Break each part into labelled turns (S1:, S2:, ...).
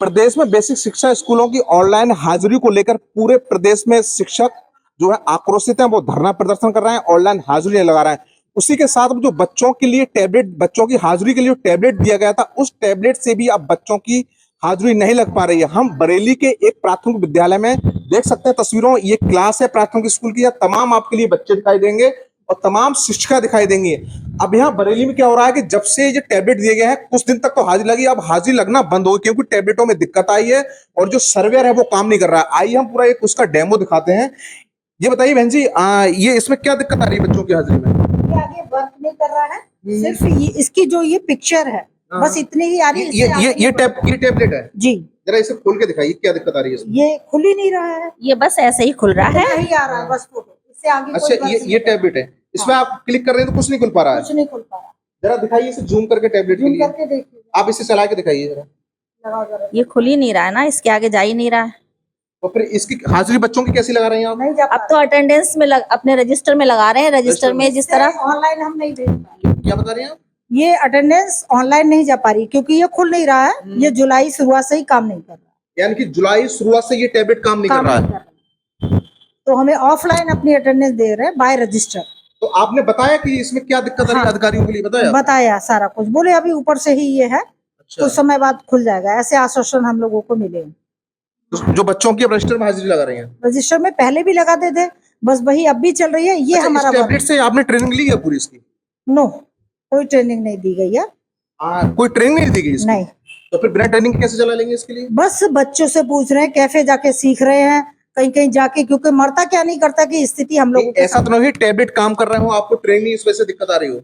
S1: प्रदेश में बेसिक शिक्षा स्कूलों की ऑनलाइन हाजिरी को लेकर पूरे प्रदेश में शिक्षक जो है आक्रोशित हैं, वो धरना प्रदर्शन कर रहे हैं, ऑनलाइन हाजिरी नहीं लगा रहे हैं। उसी के साथ जो बच्चों के लिए टैबलेट, बच्चों की हाजिरी के लिए टैबलेट दिया गया था, उस टैबलेट से भी अब बच्चों की हाजिरी नहीं लग पा रही है। हम बरेली के एक प्राथमिक विद्यालय में देख सकते हैं तस्वीरों, ये क्लास है प्राथमिक स्कूल की, तमाम आपके लिए बच्चे दिखाई देंगे और तमाम शिक्षिका दिखाई देंगी। अब यहाँ बरेली में क्या हो रहा है कि जब से ये टैबलेट दिए गए हैं, कुछ दिन तक तो हाजिरी लगी, अब हाजिरी लगना बंद हो गई क्योंकि टैबलेटों में दिक्कत आई है और जो सर्वर है वो काम नहीं कर रहा है। आइए हम पूरा एक उसका डेमो दिखाते हैं। ये बताइए बहन जी, ये इसमें क्या दिक्कत आ रही है बच्चों की हाजिरी में?
S2: ये आगे वर्क नहीं कर रहा है, सिर्फ ये इसकी जो ये पिक्चर है बस इतनी ही आ रही है।
S1: ये टैबलेट है
S2: जी,
S1: जरा इसे खोल के दिखाइए, क्या दिक्कत आ रही है इसमें?
S2: ये खुल ही नहीं रहा है,
S3: ये बस ऐसे ही खुल रहा है,
S2: नहीं आ रहा है बस फोटो, इससे आगे
S1: अच्छा, ये टैबलेट है, इसमें आप क्लिक कर रहे हैं तो कुछ नहीं खुल पा रहा है।
S2: कुछ नहीं खुल पा रहा।
S1: जरा दिखाइए इसे जूम करके टैबलेट के
S2: जूम
S1: लिए,
S2: करके देखिए,
S1: आप इसे चला के दिखाइए जरा।
S2: लगाओ जरा।
S3: ये खुल ही नहीं रहा है ना, इसके आगे जा ही नहीं रहा है।
S1: तो फिर इसकी हाजिरी बच्चों की कैसी लगा रहे हैं आप?
S2: नहीं जा
S3: अब तो अटेंडेंस में अपने रजिस्टर में लगा रहे हैं, रजिस्टर में जिस तरह
S2: ऑनलाइन हम नहीं भेज पा
S1: क्या बता रहे हैं आप?
S2: ये अटेंडेंस ऑनलाइन नहीं जा पा रही क्योंकि ये खुल नहीं रहा है। ये जुलाई शुरुआत से ही काम नहीं कर रहा,
S1: यानी कि जुलाई शुरुआत से ये टैबलेट काम नहीं कर रहा है।
S2: तो हमें ऑफलाइन अपनी अटेंडेंस दे रहे हैं बाय रजिस्टर।
S1: तो आपने बताया कि इसमें क्या दिक्कत आ रही है? अधिकारियों के लिए
S2: बताया सारा कुछ, बोले अभी ऊपर से ही ये है,
S1: अच्छा।
S2: कुछ समय बाद खुल जाएगा, ऐसे आश्वासन हम लोगों को मिले।
S1: तो जो बच्चों की रजिस्टर में हाजिरी लगा रहे हैं,
S2: रजिस्टर में पहले भी लगाते थे, बस वही अब भी चल रही है। ये
S1: अच्छा,
S2: हमारा
S1: इस टैबलेट से आपने ट्रेनिंग ली है पूरी इसकी?
S2: नो, कोई ट्रेनिंग नहीं दी गई है।
S1: कोई ट्रेनिंग नहीं दी गई इसकी?
S2: नहीं।
S1: तो फिर बिना ट्रेनिंग कैसे चला लेंगे इसके लिए?
S2: बस बच्चों से पूछ रहे हैं, कैफे जाके सीख रहे हैं, कहीं कहीं जाके, क्योंकि मरता क्या नहीं करता की स्थिति हम लोग।
S1: ऐसा तो नहीं टैबलेट काम कर रहे हो, आपको ट्रेनिंग इस वजह से दिक्कत आ रही हो?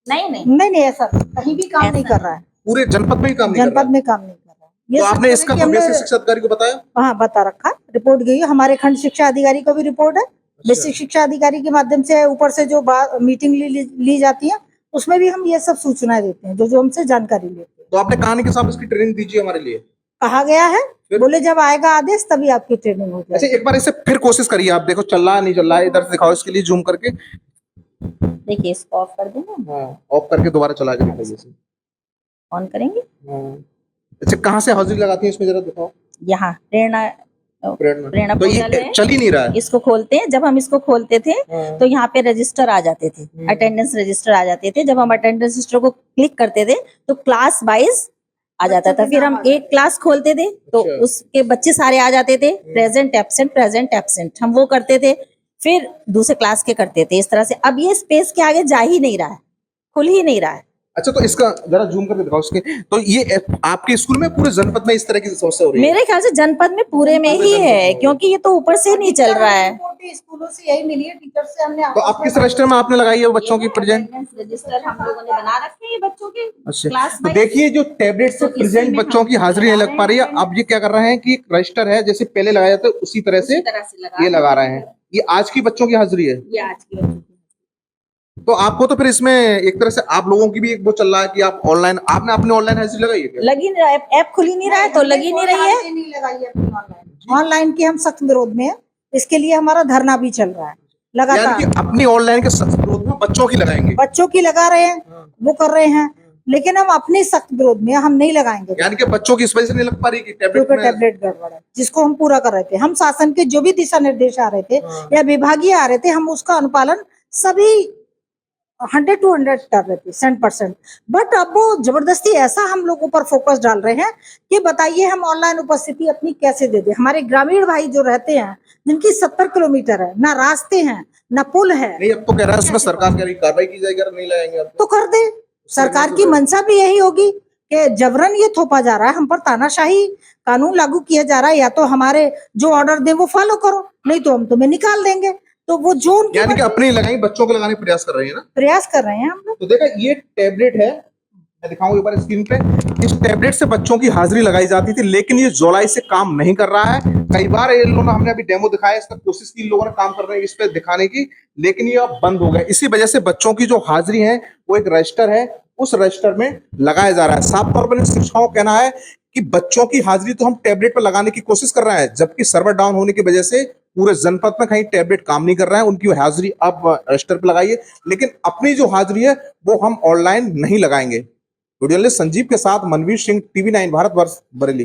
S2: नहीं, ऐसा कहीं भी काम नहीं कर रहा है,
S1: पूरे जनपद में ही काम नहीं कर रहा है?
S2: जनपद में काम नहीं कर रहा है।
S1: तो आपने इसका बेसिक शिक्षा अधिकारी को बताया?
S2: हाँ, बता रखा, रिपोर्ट गई है, हमारे खंड शिक्षा अधिकारी को भी रिपोर्ट है। बेसिक शिक्षा अधिकारी के माध्यम से ऊपर से जो मीटिंग ली जाती है, उसमें भी हम ये सब सूचनाएं देते हैं, जो हमसे जानकारी लेते हैं।
S1: तो आपने कहा नहीं कि साहब इसकी ट्रेनिंग दीजिए हमारे लिए?
S2: कहा गया है, बोले जब आएगा आदेश तभी आपकी ट्रेनिंग हो जाएगी।
S1: अच्छा, एक बार इसे फिर कोशिश करिए, आप देखो चल रहा है नहीं चल रहा है, इधर से दिखाओ इसके लिए जूम करके।
S3: देखिए, इसको ऑफ कर देंगे,
S1: हाँ, ऑफ करके दोबारा चला के दिखाइए इसे।
S3: ऑन करेंगे।
S1: अच्छा, कहाँ से हाजिरी लगाती है इसमें जरा दिखाओ।
S3: यहाँ प्रेरणा
S1: तो ये चल ही नहीं रहा है।
S3: इसको खोलते हैं, जब हम इसको खोलते थे तो यहाँ पे रजिस्टर आ जाते थे, अटेंडेंस रजिस्टर आ जाते थे। जब हम अटेंडेंस रजिस्टर को क्लिक करते थे तो क्लास वाइज आ जाता था। फिर हम एक क्लास खोलते थे तो उसके बच्चे सारे आ जाते थे, प्रेजेंट एब्सेंट हम वो करते थे, फिर दूसरे क्लास के करते थे, इस तरह से। अब ये स्पेस के आगे जा ही नहीं रहा है, खुल ही नहीं रहा है।
S1: अच्छा, तो इसका जरा जूम करके दिखाओ उसके। तो ये आपके स्कूल में पूरे जनपद में इस तरह की समस्या हो रही है?
S3: मेरे ख्याल से जनपद में पूरे में ही है, क्योंकि ये तो ऊपर से नहीं चल रहा है।
S2: स्कूलों से यही मिली है, टीचर से हमने।
S1: तो आप किस रजिस्टर में आपने लगाई है बच्चों की प्रेजेंट?
S3: रजिस्टर हम लोगों ने बना रखे हैं बच्चों के।
S1: अच्छा, तो देखिए जो टैबलेट से प्रेजेंट बच्चों की हाजिरी नहीं लग पा रही है, अब ये क्या कर रहे हैं कि एक रजिस्टर है जैसे पहले लगाया जाता है उसी तरह से ये लगा रहे हैं। ये आज की बच्चों की हाजिरी है?
S3: ये आज की बच्चों की।
S1: तो आपको तो फिर इसमें एक तरह से आप लोगों की भी एक वो चल रहा है कि आप ऑनलाइन, आपने अपनी ऑनलाइन हाजिरी लगाई है क्या?
S3: लगी नहीं रहा है, ऐप खुल ही नहीं रहा है तो लगी नहीं रही है।
S2: ऑनलाइन की हम सख्त विरोध में है, इसके लिए हमारा धरना भी चल रहा है लगातार।
S1: यानी कि अपनी ऑनलाइन के सख्त विरोध में बच्चों की लगाएंगे?
S2: बच्चों की लगा रहे हैं, वो कर रहे हैं, लेकिन हम अपने सख्त विरोध में हम नहीं लगाएंगे।
S1: यानी कि बच्चों की इस वजह से नहीं लग पा रही कि
S2: टैबलेट गड़बड़ है, जिसको हम पूरा कर रहे थे। हम शासन के जो भी दिशा निर्देश आ रहे थे या विभागीय आ रहे थे, हम उसका अनुपालन सभी 100 to 100% बट अब वो जबरदस्ती ऐसा हम लोगों पर फोकस डाल रहे हैं कि बताइए हम ऑनलाइन उपस्थिति अपनी कैसे दे दें। हमारे ग्रामीण भाई जो रहते हैं, जिनकी 70 किलोमीटर है, ना रास्ते हैं ना पुल है।
S1: नहीं, अब तो कह रहा है उसमें सरकार कह रही कार्रवाई की जाएगी अगर नहीं लगाएंगे अब
S2: तो कर दे। सरकार की मंशा भी यही होगी कि जबरन ये थोपा जा रहा है हम पर, तानाशाही कानून लागू किया जा रहा है। या तो हमारे जो ऑर्डर दे वो फॉलो करो, नहीं तो हम तुम्हें निकाल देंगे। तो वो जो
S1: यानी कि अपने लगाई बच्चों को लगाने प्रयास कर रहे हैं ना?
S2: प्रयास कर रहे हैं हम लोग।
S1: तो देखा, ये टैबलेट है, मैं दिखाऊं एक बार स्क्रीन पे। इस टैबलेट से बच्चों की हाजिरी लगाई जाती थी, लेकिन ये जुलाई से काम नहीं कर रहा है। कई बार इन लोगों ने, हमने अभी डेमो दिखाया, इसका कोशिश की इन लोगों ने काम कर रहे हैं इस पे दिखाने की, लेकिन ये अब बंद हो गया। इसी वजह से बच्चों की जो हाजिरी है वो एक रजिस्टर है, उस रजिस्टर में लगाया जा रहा है। साफ तौर पर शिक्षकों का कहना है कि बच्चों की हाजिरी तो हम टैबलेट पर लगाने की कोशिश कर रहे हैं, जबकि सर्वर डाउन होने की वजह से पूरे जनपद में कहीं टैबलेट काम नहीं कर रहा है। उनकी हाजिरी अब रजिस्टर पर लगाइए, लेकिन अपनी जो हाजिरी है वो हम ऑनलाइन नहीं लगाएंगे। वीडियो जर्नलिस्ट संजीव के साथ मनवीर सिंह, TV9 भारतवर्ष, बरेली।